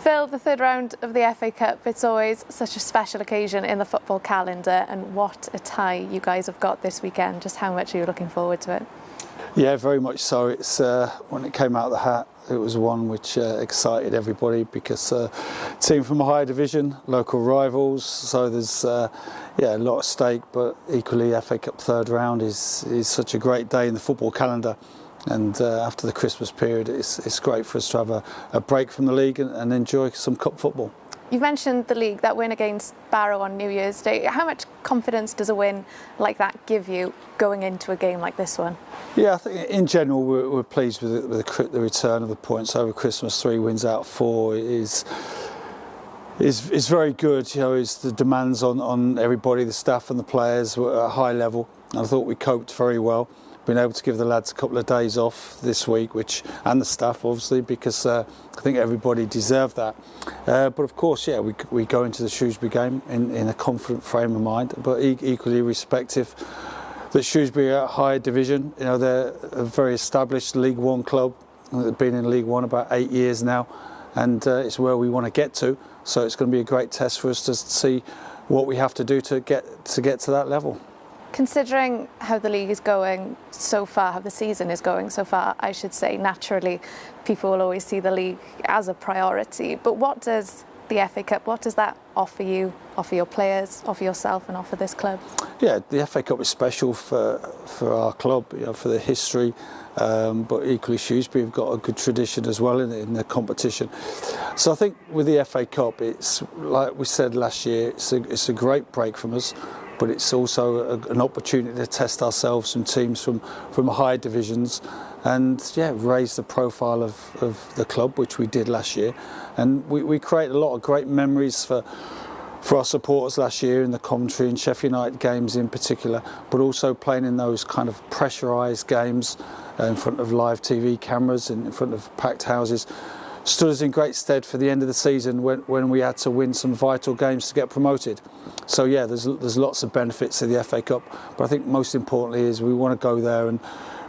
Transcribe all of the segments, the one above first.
Phil, the third round of the FA Cup, it's always such a special occasion in the football calendar, and what a tie you guys have got this weekend. Just how much are you looking forward to it? Yeah, very much so. It's when it came out of the hat, it was one which excited everybody because team from a higher division, local rivals, so there's a lot at stake, but equally FA Cup third round is such a great day in the football calendar. And after the Christmas period, it's great for us to have a break from the league and enjoy some cup football. You've mentioned the league, that win against Barrow on New Year's Day. How much confidence does a win like that give you going into a game like this one? Yeah, I think in general we're pleased with the return of the points over Christmas. 3 wins out of 4 is very good. You know, it's the demands on everybody, the staff and the players were at a high level. And I thought we coped very well. Been able to give the lads a couple of days off this week, and the staff obviously, because I think everybody deserved that. But of course, yeah, we go into the Shrewsbury game in a confident frame of mind, but equally respective that Shrewsbury are a higher division. You know, they're a very established League One club. They've been in League One about 8 years now, and it's where we want to get to. So it's going to be a great test for us to see what we have to do to get to that level. Considering how the league is going so far, how the season is going so far, I should say, naturally, people will always see the league as a priority. But what does the FA Cup, what does that offer you, offer your players, offer yourself and offer this club? Yeah, the FA Cup is special for our club, you know, for the history, but equally Shrewsbury have got a good tradition as well in the competition. So I think with the FA Cup, it's like we said last year, it's a great break from us. But it's also an opportunity to test ourselves from teams from higher divisions and raise the profile of the club, which we did last year. And we created a lot of great memories for our supporters last year in the commentary and Sheffield United games in particular, but also playing in those kind of pressurised games in front of live TV cameras and in front of packed houses. Stood us in great stead for the end of the season when we had to win some vital games to get promoted. So yeah, there's lots of benefits to the FA Cup, but I think most importantly is we want to go there and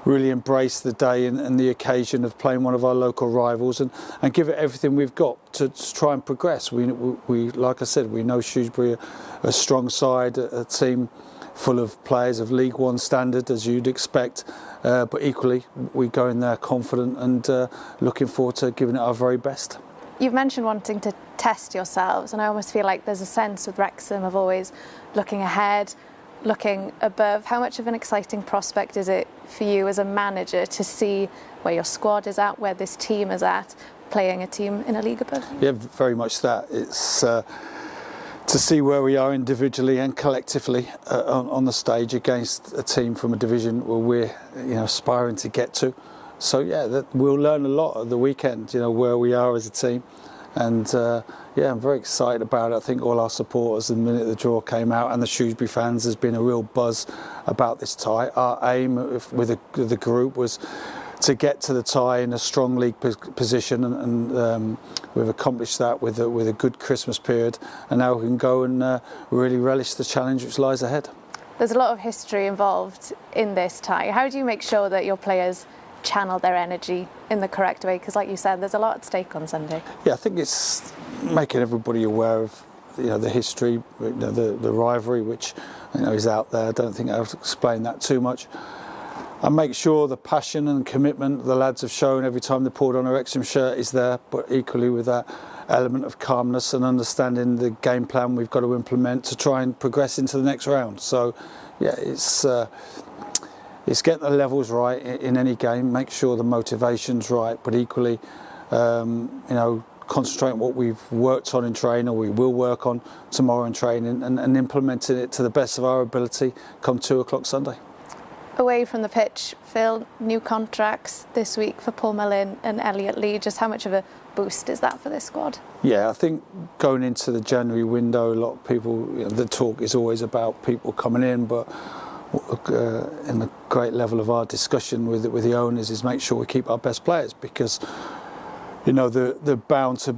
really embrace the day and the occasion of playing one of our local rivals and give it everything we've got to try and progress. We like I said, we know Shrewsbury are a strong side, a team full of players of League One standard, as you'd expect. But equally, we go in there confident and looking forward to giving it our very best. You've mentioned wanting to test yourselves, and I almost feel like there's a sense with Wrexham of always looking ahead, looking above. How much of an exciting prospect is it for you as a manager to see where your squad is at, where this team is at, playing a team in a league above? Yeah, very much that. It's to see where we are individually and collectively on the stage against a team from a division where we're aspiring to get to. So yeah, we'll learn a lot at the weekend, where we are as a team, and I'm very excited about it. I think all our supporters, the minute the draw came out, and the Shrewsbury fans, there's been a real buzz about this tie. Our aim with the group was to get to the tie in a strong league position, and we've accomplished that with a good Christmas period, and now we can go and really relish the challenge which lies ahead. There's a lot of history involved in this tie. How do you make sure that your players channel their energy in the correct way? Because like you said, there's a lot at stake on Sunday. Yeah, I think it's making everybody aware of the history, the rivalry which is out there. I don't think I've explained that too much. And make sure the passion and commitment the lads have shown every time they pulled on a Wrexham shirt is there, but equally with that element of calmness and understanding the game plan we've got to implement to try and progress into the next round. So yeah, it's getting the levels right in any game, make sure the motivation's right, but equally concentrate on what we've worked on in training, or we will work on tomorrow in training, and implementing it to the best of our ability come 2 o'clock Sunday. Away from the pitch, Phil, new contracts this week for Paul Mullin and Elliot Lee. Just how much of a boost is that for this squad? Yeah, I think going into the January window, a lot of people, the talk is always about people coming in, but in the great level of our discussion with the owners is make sure we keep our best players, because there's bound to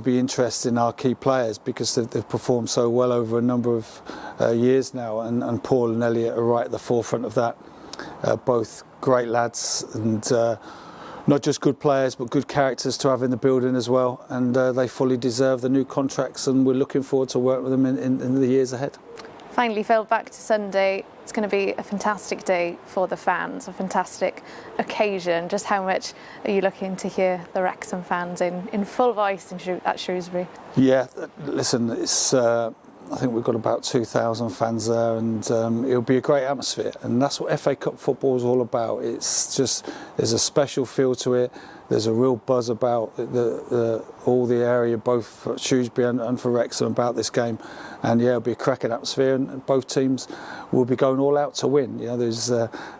be interest in our key players because they've performed so well over a number of years now, and Paul and Elliot are right at the forefront of that. Both great lads and not just good players but good characters to have in the building as well, and they fully deserve the new contracts, and we're looking forward to work with them in the years ahead. Finally, Phil, back to Sunday. It's going to be a fantastic day for the fans, a fantastic occasion. Just how much are you looking to hear the Wrexham fans in full voice at Shrewsbury? Yeah, listen, it's I think we've got about 2,000 fans there, and it'll be a great atmosphere, and that's what FA Cup football is all about. It's just, there's a special feel to it. There's a real buzz about all the area, both for Shrewsbury and for Wrexham, about this game. And yeah, it'll be a cracking atmosphere, and both teams will be going all out to win. You know, there's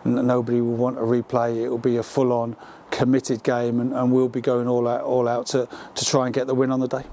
nobody will want a replay. It will be a full-on, committed game, and we'll be going all out to try and get the win on the day.